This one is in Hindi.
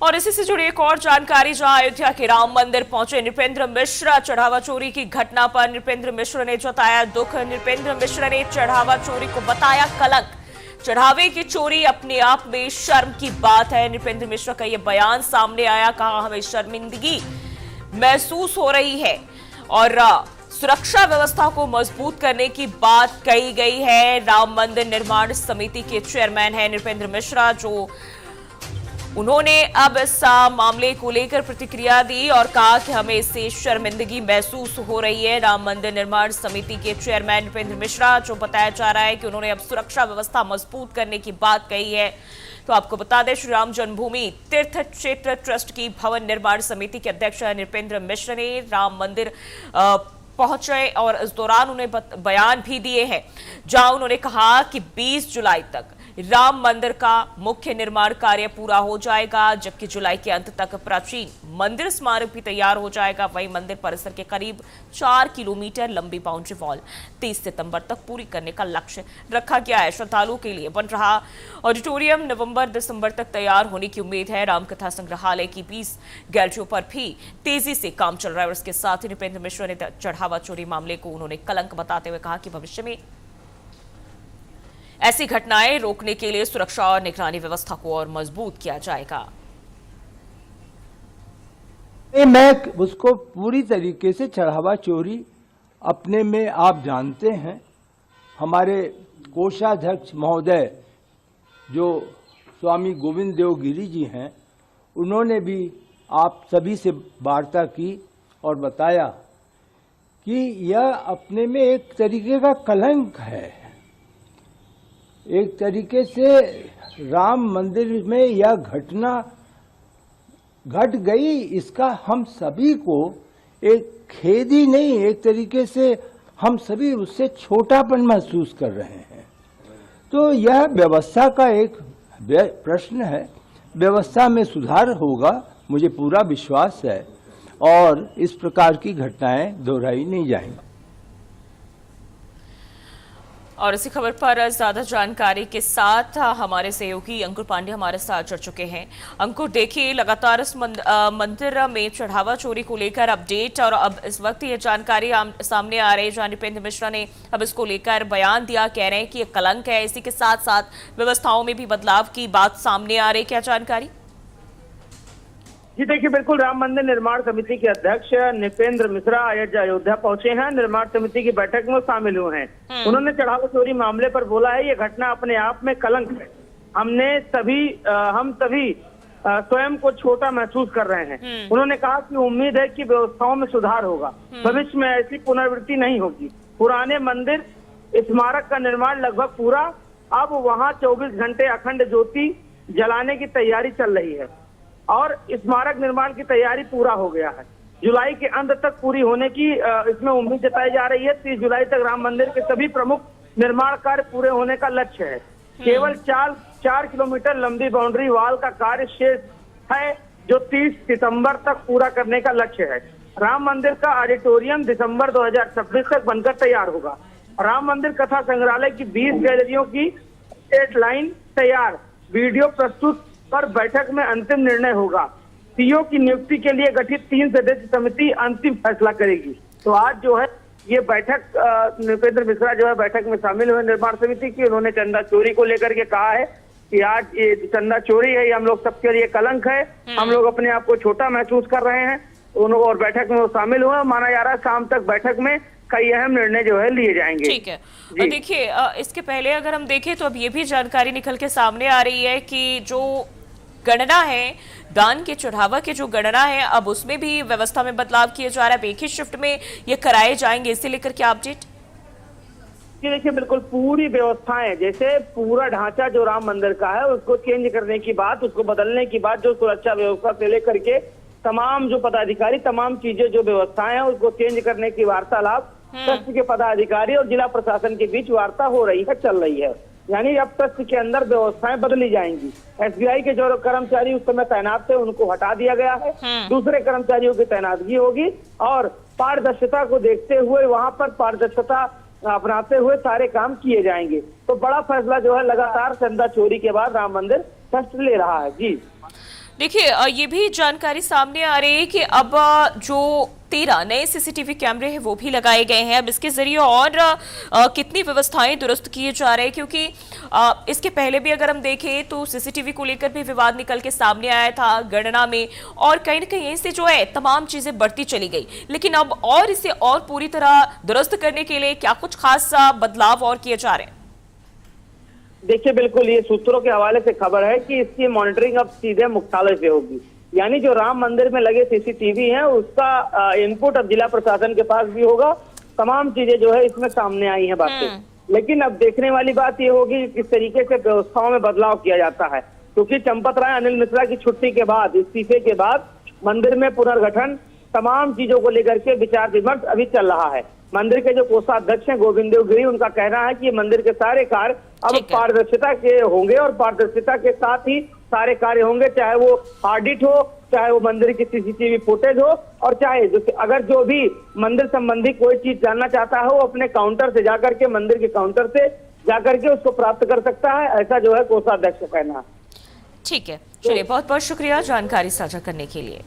और इसी से जुड़ी एक और जानकारी, जहां अयोध्या के राम मंदिर पहुंचे नृपेंद्र मिश्रा। चढ़ावा चोरी की घटना पर नृपेंद्र मिश्र ने जताया दुख। नृपेंद्र मिश्र ने चढ़ावा चोरी को बताया कलंक। चढ़ावे की चोरी अपने आप में शर्म की बात है। नृपेंद्र मिश्र का यह बयान सामने आया, कहा हमें शर्मिंदगी महसूस हो रही है और सुरक्षा व्यवस्था को मजबूत करने की बात कही गई है। राम मंदिर निर्माण समिति के चेयरमैन है नृपेंद्र मिश्रा, जो उन्होंने अब इस मामले को लेकर प्रतिक्रिया दी और कहा कि हमें इससे शर्मिंदगी महसूस हो रही है। राम मंदिर निर्माण समिति के चेयरमैन नृपेंद्र मिश्रा, जो बताया जा रहा है कि उन्होंने अब सुरक्षा व्यवस्था मजबूत करने की बात कही है। तो आपको बता दें, श्री राम जन्मभूमि तीर्थ क्षेत्र ट्रस्ट की भवन निर्माण समिति के अध्यक्ष नृपेंद्र मिश्र ने राम मंदिर पहुंचे और इस दौरान उन्हें बयान भी दिए हैं, जहां उन्होंने कहा कि 20 जुलाई तक राम मंदिर का मुख्य निर्माण कार्य पूरा हो जाएगा, जबकि जुलाई के अंत तक प्राचीन मंदिर स्मारक भी तैयार हो जाएगा। वहीं मंदिर परिसर के करीब 4 किलोमीटर लंबी बाउंड्री वॉल 30 सितंबर तक पूरी करने का लक्ष्य रखा गया है। श्रद्धालुओं के लिए बन रहा ऑडिटोरियम नवंबर-दिसंबर तक तैयार होने की उम्मीद है। रामकथा संग्रहालय की 20 गैलरियों पर भी तेजी से काम चल रहा है। और इसके साथ ही नृपेंद्र मिश्र ने चढ़ावा चोरी मामले को उन्होंने कलंक बताते हुए कहा कि भविष्य में ऐसी घटनाएं रोकने के लिए सुरक्षा और निगरानी व्यवस्था को और मजबूत किया जाएगा। मैं उसको पूरी तरीके से चढ़ावा चोरी अपने में, आप जानते हैं, हमारे कोषाध्यक्ष महोदय जो स्वामी गोविंद देव गिरी जी हैं, उन्होंने भी आप सभी से वार्ता की और बताया कि यह अपने में एक तरीके का कलंक है। एक तरीके से राम मंदिर में यह घटना घट गई, इसका हम सभी को एक खेद ही नहीं, एक तरीके से हम सभी उससे छोटापन महसूस कर रहे हैं। तो यह व्यवस्था का एक प्रश्न है। व्यवस्था में सुधार होगा, मुझे पूरा विश्वास है, और इस प्रकार की घटनाएं दोहराई नहीं जाएंगी। और इसी खबर पर ज्यादा जानकारी के साथ हमारे सहयोगी अंकुर पांडे हमारे साथ जुड़ चुके हैं। अंकुर, देखिए, लगातार इस मंदिर में चढ़ावा चोरी को लेकर अपडेट, और अब इस वक्त ये जानकारी सामने आ रही है जहां नृपेंद्र मिश्रा ने अब इसको लेकर बयान दिया, कह रहे हैं कि ये कलंक है। इसी के साथ साथ व्यवस्थाओं में भी बदलाव की बात सामने आ रही, क्या जानकारी? जी देखिए, बिल्कुल, राम मंदिर निर्माण समिति के अध्यक्ष नृपेंद्र मिश्रा अयोध्या पहुंचे हैं। निर्माण समिति की बैठक में शामिल हुए हैं। उन्होंने चढ़ावा चोरी मामले पर बोला है, ये घटना अपने आप में कलंक है। हम सभी स्वयं को छोटा महसूस कर रहे हैं। उन्होंने कहा कि उम्मीद है कि व्यवस्थाओं में सुधार होगा, भविष्य में ऐसी पुनरावृत्ति नहीं होगी। पुराने मंदिर स्मारक का निर्माण लगभग पूरा, अब वहाँ 24 घंटे अखंड ज्योति जलाने की तैयारी चल रही है और स्मारक निर्माण की तैयारी पूरा हो गया है। जुलाई के अंत तक पूरी होने की इसमें उम्मीद जताई जा रही है। 30 जुलाई तक राम मंदिर के सभी प्रमुख निर्माण कार्य पूरे होने का लक्ष्य है। केवल 4 किलोमीटर लंबी बाउंड्री वॉल का कार्य शेष है, जो 30 सितंबर तक पूरा करने का लक्ष्य है। राम मंदिर का ऑडिटोरियम दिसंबर 2026 तक बनकर तैयार होगा। राम मंदिर कथा संग्रहालय की 20 गैलरियों की स्टेट लाइन तैयार, वीडियो प्रस्तुत पर बैठक में अंतिम निर्णय होगा। सीओ की नियुक्ति के लिए गठित 3 सदस्यीय समिति अंतिम फैसला करेगी। तो आज जो है ये बैठक, नृपेंद्र मिश्रा जो है बैठक में शामिल हुए निर्माण समिति की। उन्होंने चंदा चोरी को लेकर के कहा है कि आज ये चंदा चोरी है, ये हम लोग सबके लिए कलंक है, हम लोग अपने आप को छोटा महसूस कर रहे हैं। और बैठक में वो शामिल हुए। माना जा रहा है शाम तक बैठक में कई अहम निर्णय जो है लिए जाएंगे। ठीक है। और देखिए, इसके पहले अगर हम देखें तो अब ये भी जानकारी निकल के सामने आ रही है कि जो गणना है, दान के चढ़ावा के जो गणना है, अब उसमें भी व्यवस्था में बदलाव किया जा रहा है। एक ही शिफ्ट में ये कराए जाएंगे, इसे लेकर क्या अपडेट? जी देखिए, बिल्कुल पूरी व्यवस्थाएं, जैसे पूरा ढांचा जो राम मंदिर का है उसको चेंज करने की बात, उसको बदलने की बात, जो सुरक्षा व्यवस्था से लेकर के तमाम जो पदाधिकारी, तमाम चीजें जो व्यवस्थाएं हैं उसको चेंज करने की वार्तालाप ट्रस्ट के पदाधिकारी और जिला प्रशासन के बीच वार्ता हो रही है, चल रही है। यानी अब ट्रस्ट के अंदर व्यवस्थाएं बदली जाएंगी। एसबीआई के जो कर्मचारी उस समय तैनात थे उनको हटा दिया गया है, दूसरे कर्मचारियों की तैनातगी होगी और पारदर्शिता को देखते हुए, वहां पर पारदर्शिता अपनाते हुए सारे काम किए जाएंगे। तो बड़ा फैसला जो है लगातार चंदा चोरी के बाद राम मंदिर ट्रस्ट ले रहा है। जी देखिए ये भी जानकारी सामने आ रही है कि अब जो 13 नए सीसीटीवी कैमरे हैं वो भी लगाए गए हैं। अब इसके जरिए और कितनी व्यवस्थाएं दुरुस्त किए जा रहे हैं, क्योंकि इसके पहले भी अगर हम देखें तो सीसीटीवी को लेकर भी विवाद निकल के सामने आया था गणना में, और कहीं न कहीं इससे जो है तमाम चीजें बढ़ती चली गई। लेकिन अब और इसे और पूरी तरह दुरुस्त करने के लिए क्या कुछ खास बदलाव और किए जा रहे हैं? देखिए बिल्कुल, ये सूत्रों के हवाले से खबर है कि इसकी मॉनिटरिंग अब सीधे मुख्यालय से होगी। यानी जो राम मंदिर में लगे सीसीटीवी हैं उसका इनपुट अब जिला प्रशासन के पास भी होगा। तमाम चीजें जो है इसमें सामने आई हैं बातें, लेकिन अब देखने वाली बात ये होगी किस तरीके से व्यवस्थाओं में बदलाव किया जाता है, क्योंकि चंपत राय अनिल मिश्रा की छुट्टी के बाद, इस्तीफे के बाद मंदिर में पुनर्गठन, तमाम चीजों को लेकर के विचार विमर्श अभी चल रहा है। मंदिर के जो कोषाध्यक्ष हैं गोविंद देव गिरी, उनका कहना है कि मंदिर के सारे कार्य अब पारदर्शिता के होंगे और पारदर्शिता के साथ ही सारे कार्य होंगे, चाहे वो ऑडिट हो, चाहे वो मंदिर की सीसीटीवी फुटेज हो, और चाहे अगर जो भी मंदिर संबंधी कोई चीज जानना चाहता है वो अपने काउंटर से जाकर के, मंदिर के काउंटर से जाकर के उसको प्राप्त कर सकता है। ऐसा जो है कोषाध्यक्ष का कहना है। ठीक है, चलिए बहुत बहुत शुक्रिया जानकारी साझा करने के लिए।